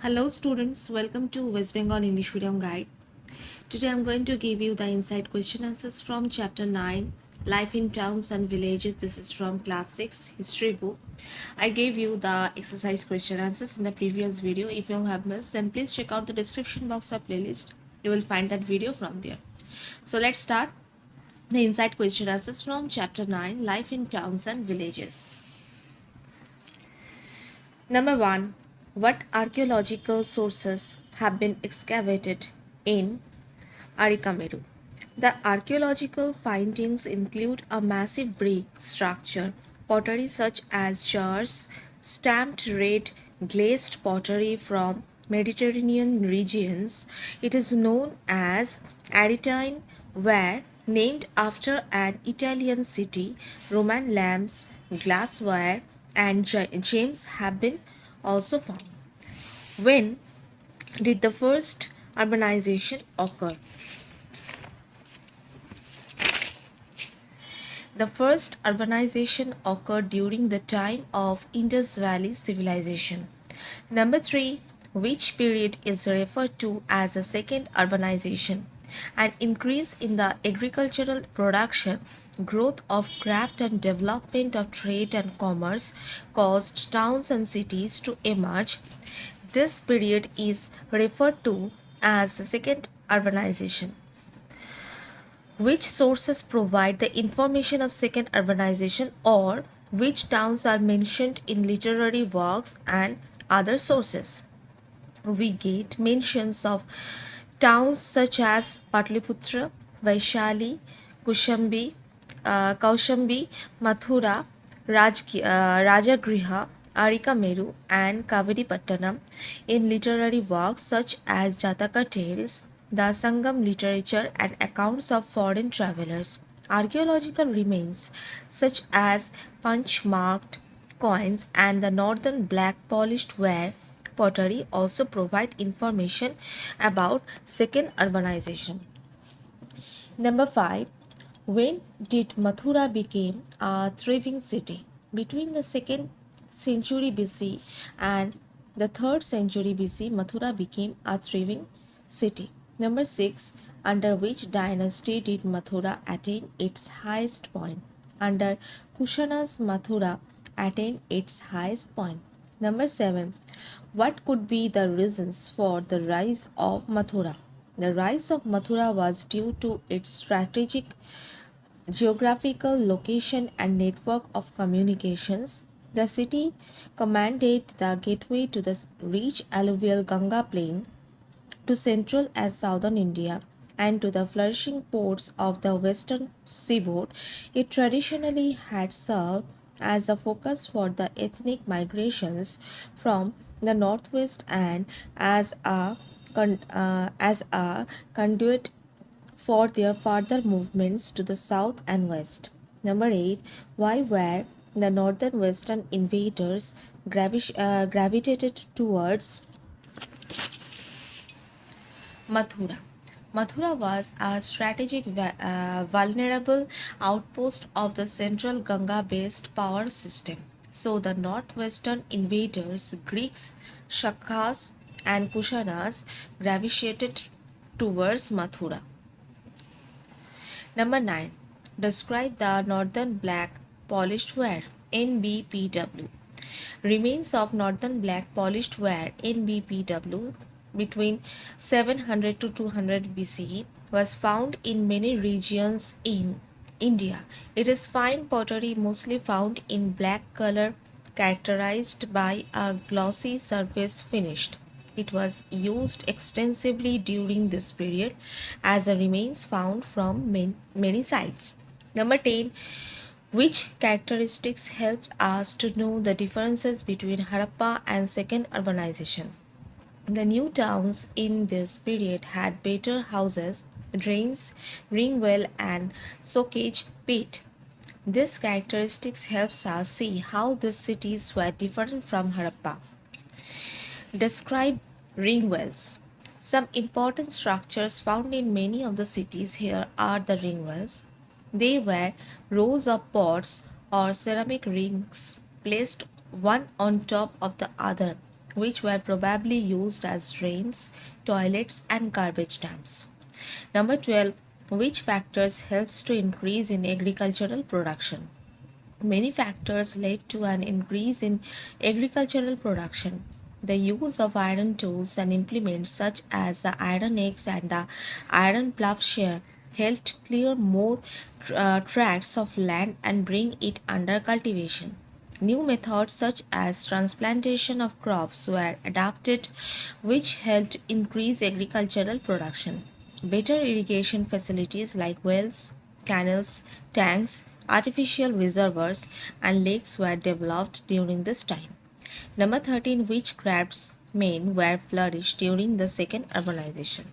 Hello students, welcome to West Bengal English Medium Guide. Today I am going to give you the inside question answers from chapter 9 Life in Towns and Villages. This is from class 6 history book. I gave you the exercise question answers in the previous video. If you have missed, then please check out the description box or playlist. You will find that video from there. So let's start the inside question answers from chapter 9 Life in Towns and Villages. Number 1. What archaeological sources have been excavated in Arikameru? The archaeological findings include a massive brick structure, pottery such as jars, stamped red glazed pottery from Mediterranean regions. It is known as Aretine ware, named after an Italian city. Roman lamps, glassware, and gems have been also found. When did the first urbanization occur? The first urbanization occurred during the time of Indus Valley civilization. Number 3. Which period is referred to as a second urbanization? An increase in the agricultural production, growth of craft and development of trade and commerce caused towns and cities to emerge. This period is referred to as the second urbanization. Which sources provide the information of second urbanization, or which towns are mentioned in literary works and other sources? We get mentions of towns such as Patliputra, Vaishali, Kaushambi, Mathura, Rajagriha, Arikameru, and Kaviripattanam in literary works such as Jataka tales, the Sangam literature, and accounts of foreign travelers. Archaeological remains such as punch marked coins and the northern black polished ware pottery also provide information about second urbanization. Number 5. When did Mathura become a thriving city? Between the 2nd century BC and the 3rd century BC, Mathura became a thriving city. Number 6. Under which dynasty did Mathura attain its highest point? Under Kushana's Mathura attained its highest point. Number 7. What could be the reasons for the rise of Mathura? The rise of Mathura was due to its strategic geographical location and network of communications. The city commanded the gateway to the rich alluvial Ganga plain, to central and southern India, and to the flourishing ports of the western seaboard. It traditionally had served as a focus for the ethnic migrations from the northwest and as a conduit for their further movements to the south and west. Number 8. Why were the northern western invaders gravitated towards Mathura? Mathura was a strategic vulnerable outpost of the central Ganga-based power system. So the northwestern invaders, Greeks, Shakas, and Kushanas gravitated towards Mathura. Number 9. Describe the northern black polished ware NBPW. Remains of northern black polished ware NBPW between 700 to 200 BCE was found in many regions in India. It is fine pottery mostly found in black color characterized by a glossy surface finished. It was used extensively during this period as a remains found from many sites. Number 10. Which characteristics helps us to know the differences between Harappa and second urbanization? The new towns in this period had better houses, drains, ring well, and soakage pit. This characteristics helps us see how these cities were different from Harappa. Describe ring wells. Some important structures found in many of the cities here are the ring wells. They were rows of pots or ceramic rings placed one on top of the other which were probably used as drains, toilets, and garbage dumps. Number 12. Which factors helps to increase in agricultural production? Many factors led to an increase in agricultural production. The use of iron tools and implements such as the iron axe and the iron plowshare helped clear more tracts of land and bring it under cultivation. New methods such as transplantation of crops were adopted, which helped increase agricultural production. Better irrigation facilities like wells, canals, tanks, artificial reservoirs, and lakes were developed during this time. Number 13. Which craftsmen were flourished during the second urbanization?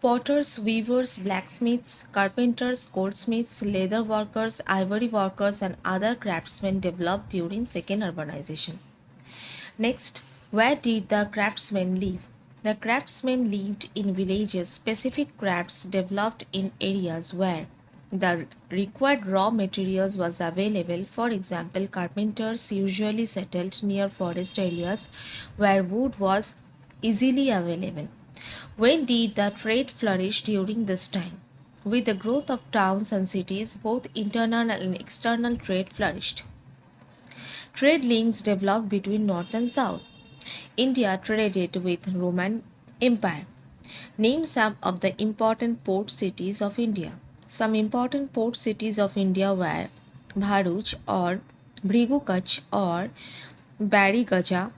Potters, weavers, blacksmiths, carpenters, goldsmiths, leather workers, ivory workers, and other craftsmen developed during second urbanization. Next, where did the craftsmen live? The craftsmen lived in villages. Specific crafts developed in areas where the required raw materials was available. For example, carpenters usually settled near forest areas where wood was easily available. When did the trade flourish during this time? With the growth of towns and cities, both internal and external trade flourished. Trade links developed between North and South. India traded with Roman Empire. Name some of the important port cities of India. Some important port cities of India were Bharuch or Bhrigukach or Barigaja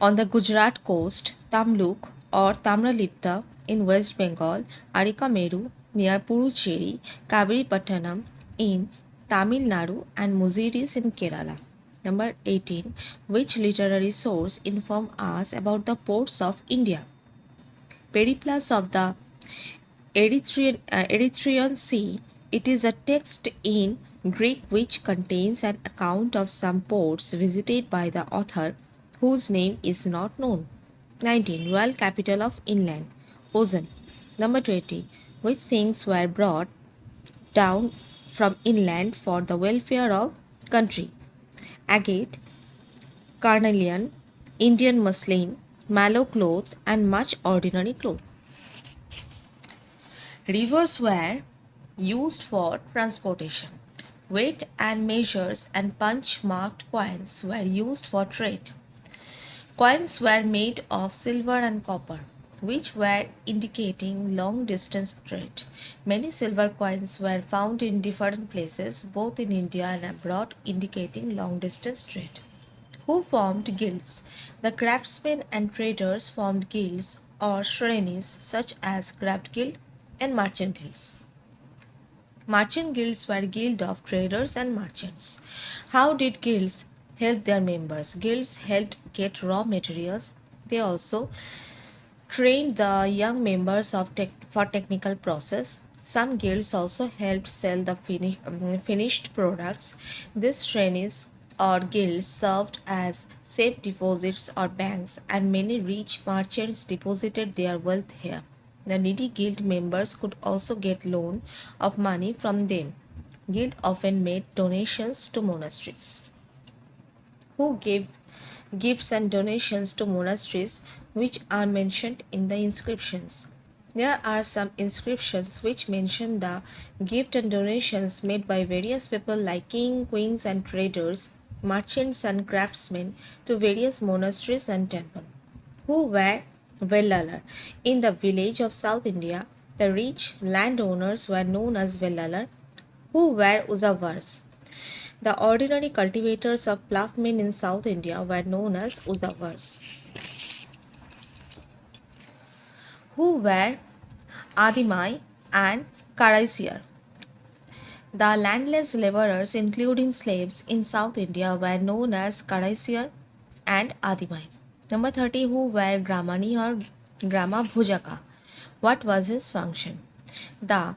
on the Gujarat coast, Tamluk or Tamralipta in West Bengal, Arikameru near Puducherry, Kabiripattanam in Tamil Nadu, and Muziris in Kerala. Number 18. Which literary source inform us about the ports of India? Periplus of the Erythraean Sea. It is a text in Greek which contains an account of some ports visited by the author whose name is not known. 19. Royal capital of Inland, Ozen. Number 20. Which things were brought down from inland for the welfare of country? Agate, carnelian, Indian muslin, mallow cloth, and much ordinary cloth. Rivers were used for transportation. Weight and measures and punch marked coins were used for trade. Coins were made of silver and copper, which were indicating long distance trade. Many silver coins were found in different places, both in India and abroad, indicating long distance trade. Who formed guilds? The craftsmen and traders formed guilds or shrenis such as craft guild and merchant guilds. Merchant guilds were guild of traders and merchants. How did guilds help their members? Guilds helped get raw materials. They also trained the young members for technical process. Some guilds also helped sell the finished products. These trainees or guilds served as safe deposits or banks, and many rich merchants deposited their wealth here. The needy guild members could also get loan of money from them. Guild often made donations to monasteries. Who gave gifts and donations to monasteries which are mentioned in the inscriptions? There are some inscriptions which mention the gift and donations made by various people like kings, queens, and traders, merchants, and craftsmen to various monasteries and temples. Who were Vellalar? In the village of South India, the rich landowners were known as Vellalar. Who were Uzavars? The ordinary cultivators of ploughmen in South India were known as Uzavars. Who were Adimai and Karaisiar? The landless laborers, including slaves in South India, were known as Karaisiar and Adimai. Number 30. Who were Gramani or Grama Bhujaka? What was his function? In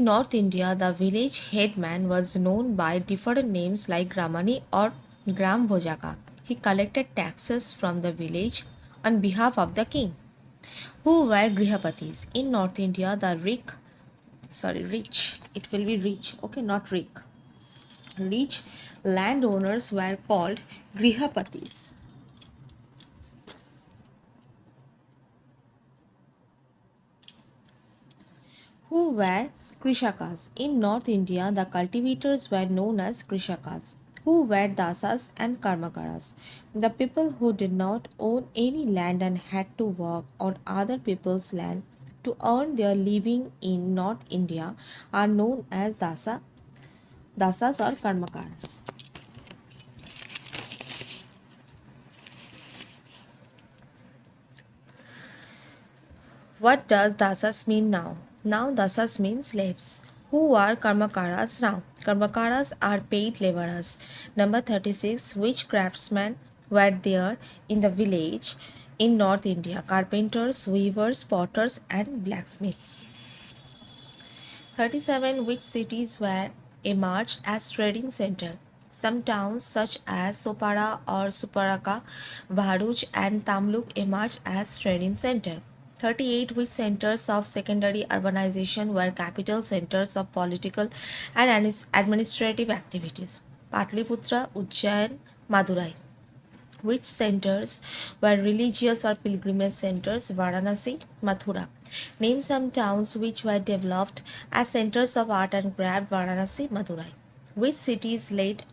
North India, the village headman was known by different names like Gramani or Gram Bhojaka. He collected taxes from the village on behalf of the king. Who were Grihapatis? In North India, the sorry, rich. It will be rich. Okay, not Rick. Rich landowners were called grihapatis, who were Krishakas. In North India, the cultivators were known as Krishakas, who were Dasas and Karmakaras. The people who did not own any land and had to work on other people's land to earn their living in North India are known as Dasas or Karmakaras. What does dasas mean now? Now dasas mean slaves. Who are karmakaras now? Karmakaras are paid laborers. Number 36. Which craftsmen were there in the village in North India? Carpenters, weavers, potters, and blacksmiths. 37. Which cities were emerged as trading center? Some towns such as Sopara or Suparaka, Bharuch and Tamluk emerged as trading center. 38. Which centers of secondary urbanization were capital centers of political and administrative activities? Patliputra, Ujjain, Madurai. Which centers were religious or pilgrimage centers? Varanasi, Mathura. Name some towns which were developed as centers of art and craft. Varanasi, Madurai. Which cities laid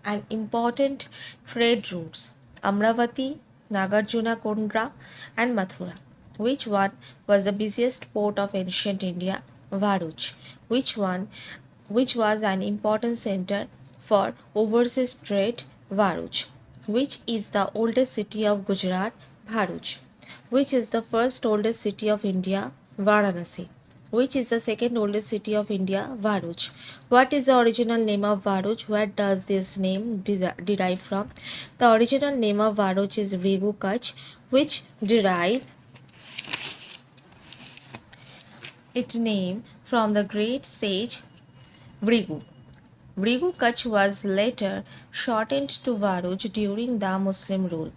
an important trade routes? Amravati, Nagarjuna Kondra, and Mathura. Which one was the busiest port of ancient India? Bharuch. Which was an important center for overseas trade? Bharuch. Which is the oldest city of Gujarat? Bharuch. Which is the first oldest city of India? Varanasi. Which is the second oldest city of India? Bharuch. What is the original name of Bharuch? Where does this name derive from? The original name of Bharuch is Vrigu Kutch, which derived its name from the great sage Vrigu. Vrigu Kutch was later shortened to Bharuch during the Muslim rule,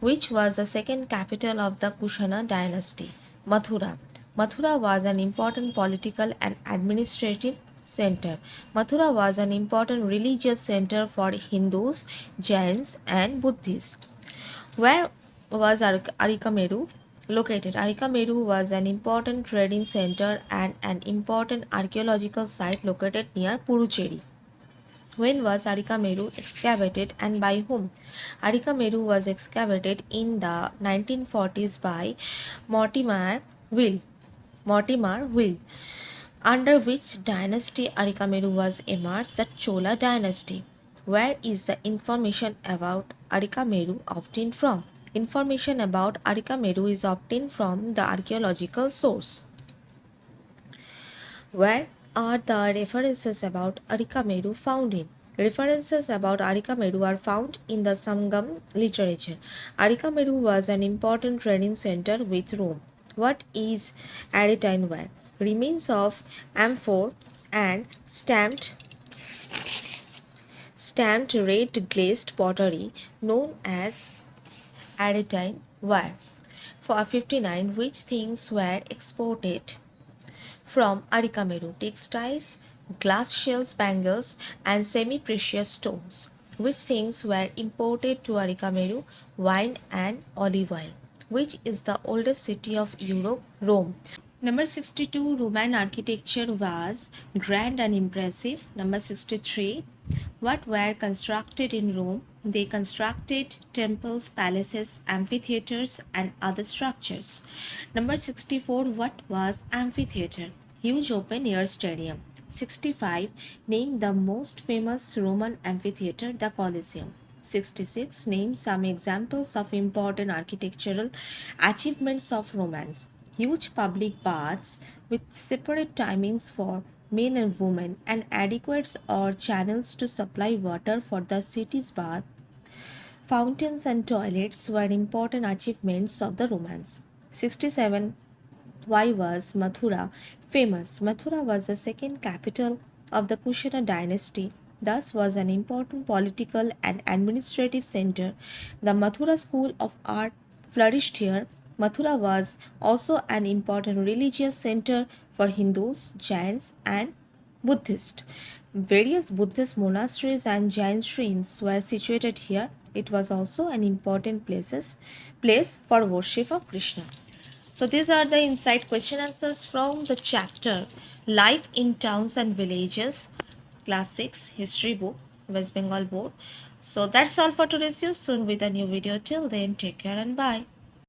which was the second capital of the Kushana dynasty. Mathura. Mathura was an important political and administrative center. Mathura was an important religious center for Hindus, Jains, and Buddhists. Where was Arikameru located? Arikameru was an important trading center and an important archaeological site located near Puducherry. When was Arikameru excavated and by whom? Arikameru was excavated in the 1940s by Mortimer Will. Mortimer Will. Under which dynasty Arikameru was emerged? The Chola dynasty. Where is the information about Arikameru obtained from? Information about Arikameru is obtained from the archaeological source. Where are the references about Arikameru found in? References about Arikameru are found in the Sangam literature. Arikameru was an important trading center with Rome. What is Aretine ware? Remains of amphor and stamped red glazed pottery known as Aretine ware. For 59, which things were exported from Arikameru? Textiles, glass shells, bangles, and semi-precious stones. Which things were imported to Arikameru? Wine and olive oil. Which is the oldest city of Europe? Rome. Number 62, Roman architecture was grand and impressive. Number 63, what were constructed in Rome? They constructed temples, palaces, amphitheaters, and other structures. Number 64, what was amphitheater? Huge open air stadium. 65, name the most famous Roman amphitheater, the Colosseum. 66, name some examples of important architectural achievements of Romance. Huge public baths with separate timings for men and women and adequate or channels to supply water for the city's bath. Fountains and toilets were important achievements of the Romans. 67. Why was Mathura famous? Mathura was the second capital of the Kushana dynasty, thus was an important political and administrative center. The Mathura school of art flourished here. Mathura was also an important religious center for Hindus, Jains, and Buddhists. Various Buddhist monasteries and Jain shrines were situated here. It was also an important place for worship of Krishna. So these are the insight question answers from the chapter Life in Towns and Villages, Class 6 History Book, West Bengal Board. So that's all for today's news. Soon with a new video. Till then, take care and bye.